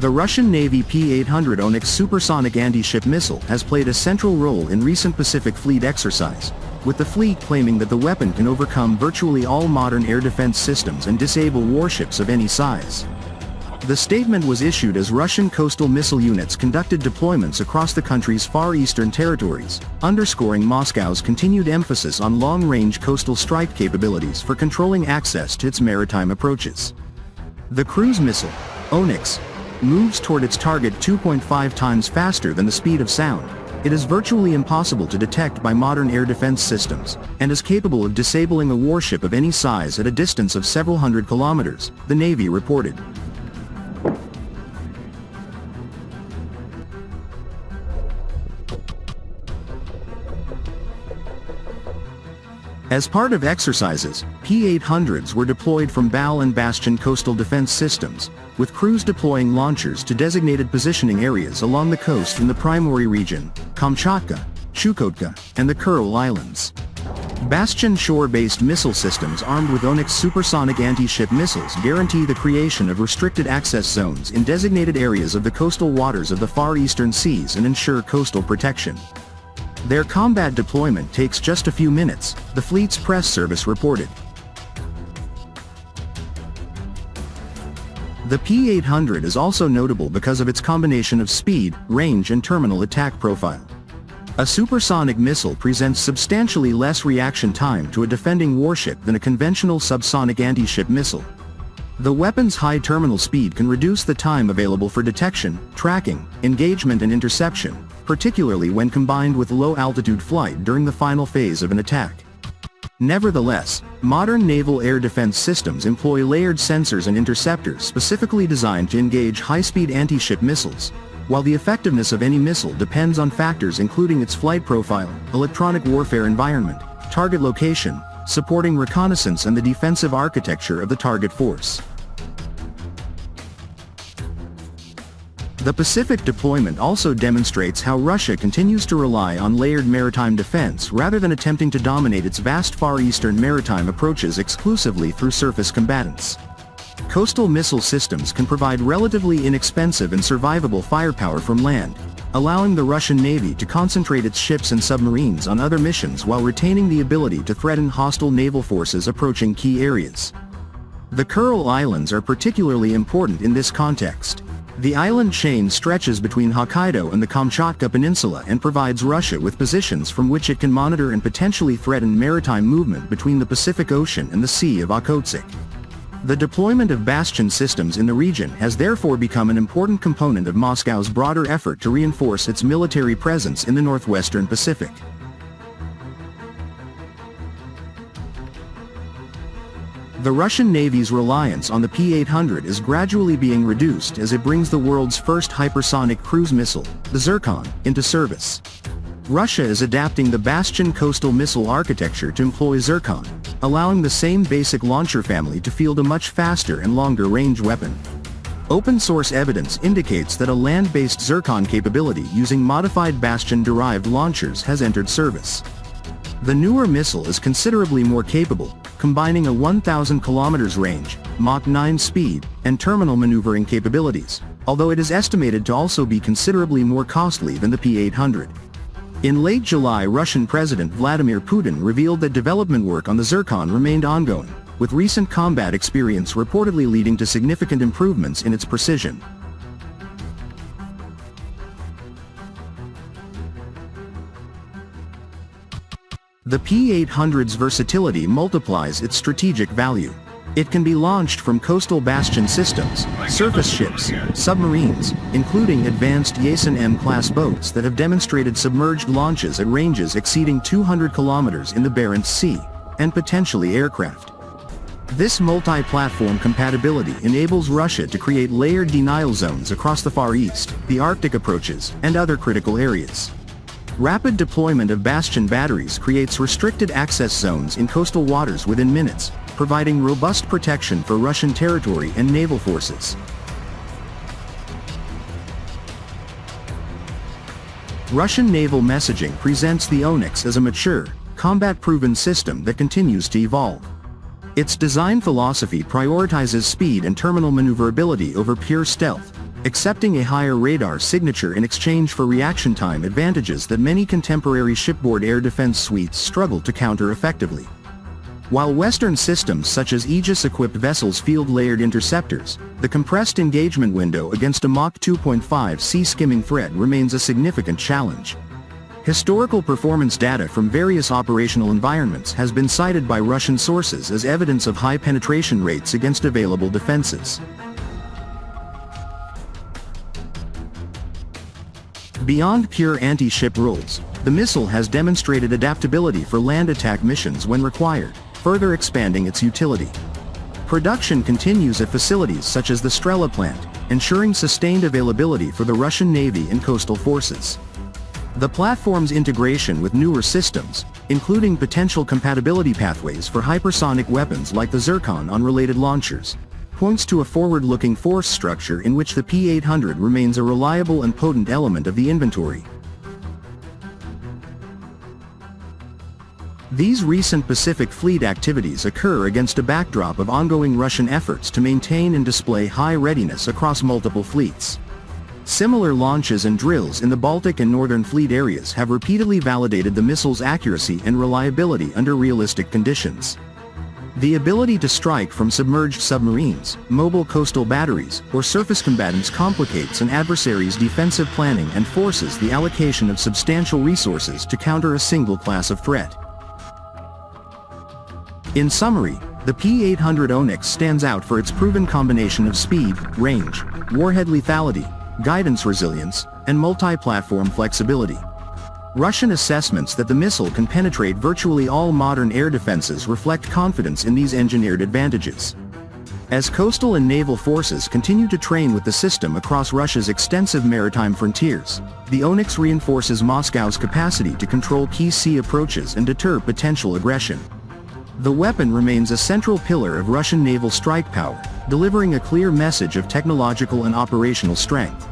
The Russian Navy P800 Onyx supersonic anti-ship missile has played a central role in recent Pacific Fleet exercise, with the fleet claiming that the weapon can overcome virtually all modern air defense systems and disable warships of any size. The statement was issued as Russian coastal missile units conducted deployments across the country's far eastern territories, underscoring Moscow's continued emphasis on long-range coastal strike capabilities for controlling access to its maritime approaches. The cruise missile, Onyx, moves toward its target 2.5 times faster than the speed of sound. It is virtually impossible to detect by modern air defense systems, and is capable of disabling a warship of any size at a distance of several hundred kilometers, the Navy reported. As part of exercises, P800s were deployed from BAL and Bastion coastal defense systems, with crews deploying launchers to designated positioning areas along the coast in the Primorye region, Kamchatka, Chukotka, and the Kuril Islands. Bastion shore-based missile systems armed with Onyx supersonic anti-ship missiles guarantee the creation of restricted access zones in designated areas of the coastal waters of the Far Eastern Seas and ensure coastal protection. Their combat deployment takes just a few minutes, the fleet's press service reported. The P800 is also notable because of its combination of speed, range and terminal attack profile. A supersonic missile presents substantially less reaction time to a defending warship than a conventional subsonic anti-ship missile. The weapon's high terminal speed can reduce the time available for detection, tracking, engagement and interception, particularly when combined with low-altitude flight during the final phase of an attack. Nevertheless, modern naval air defense systems employ layered sensors and interceptors specifically designed to engage high-speed anti-ship missiles, while the effectiveness of any missile depends on factors including its flight profile, electronic warfare environment, target location, supporting reconnaissance and the defensive architecture of the target force. The Pacific deployment also demonstrates how Russia continues to rely on layered maritime defense rather than attempting to dominate its vast Far Eastern maritime approaches exclusively through surface combatants. Coastal missile systems can provide relatively inexpensive and survivable firepower from land, allowing the Russian Navy to concentrate its ships and submarines on other missions while retaining the ability to threaten hostile naval forces approaching key areas. The Kuril Islands are particularly important in this context. The island chain stretches between Hokkaido and the Kamchatka Peninsula and provides Russia with positions from which it can monitor and potentially threaten maritime movement between the Pacific Ocean and the Sea of Okhotsk. The deployment of Bastion systems in the region has therefore become an important component of Moscow's broader effort to reinforce its military presence in the northwestern Pacific. The Russian Navy's reliance on the P800 is gradually being reduced as it brings the world's first hypersonic cruise missile, the Zircon, into service. Russia is adapting the Bastion coastal missile architecture to employ Zircon, allowing the same basic launcher family to field a much faster and longer-range weapon. Open-source evidence indicates that a land-based Zircon capability using modified Bastion-derived launchers has entered service. The newer missile is considerably more capable, combining a 1,000 km range, Mach 9 speed, and terminal maneuvering capabilities, although it is estimated to also be considerably more costly than the P800. In late July, Russian President Vladimir Putin revealed that development work on the Zircon remained ongoing, with recent combat experience reportedly leading to significant improvements in its precision. The P800's versatility multiplies its strategic value. It can be launched from coastal Bastion systems, surface ships, submarines, including advanced Yasen M-class boats that have demonstrated submerged launches at ranges exceeding 200 kilometers in the Barents Sea, and potentially aircraft. This multi-platform compatibility enables Russia to create layered denial zones across the Far East, the Arctic approaches, and other critical areas. Rapid deployment of Bastion batteries creates restricted access zones in coastal waters within minutes, providing robust protection for Russian territory and naval forces. Russian naval messaging presents the Onyx as a mature, combat-proven system that continues to evolve. Its design philosophy prioritizes speed and terminal maneuverability over pure stealth, accepting a higher radar signature in exchange for reaction time advantages that many contemporary shipboard air defense suites struggle to counter effectively. While Western systems such as Aegis-equipped vessels field layered interceptors, the compressed engagement window against a Mach 2.5 sea-skimming threat remains a significant challenge. Historical performance data from various operational environments has been cited by Russian sources as evidence of high penetration rates against available defenses. Beyond pure anti-ship rules, the missile has demonstrated adaptability for land attack missions when required, further expanding its utility. Production continues at facilities such as the Strela plant, ensuring sustained availability for the Russian Navy and coastal forces. The platform's integration with newer systems, including potential compatibility pathways for hypersonic weapons like the Zircon on related launchers, points to a forward-looking force structure in which the P800 remains a reliable and potent element of the inventory. These recent Pacific Fleet activities occur against a backdrop of ongoing Russian efforts to maintain and display high readiness across multiple fleets. Similar launches and drills in the Baltic and Northern Fleet areas have repeatedly validated the missile's accuracy and reliability under realistic conditions. The ability to strike from submerged submarines, mobile coastal batteries, or surface combatants complicates an adversary's defensive planning and forces the allocation of substantial resources to counter a single class of threat. In summary, the P800 Onyx stands out for its proven combination of speed, range, warhead lethality, guidance resilience, and multi-platform flexibility. Russian assessments that the missile can penetrate virtually all modern air defenses reflect confidence in these engineered advantages. As coastal and naval forces continue to train with the system across Russia's extensive maritime frontiers, the Onyx reinforces Moscow's capacity to control key sea approaches and deter potential aggression. The weapon remains a central pillar of Russian naval strike power, delivering a clear message of technological and operational strength.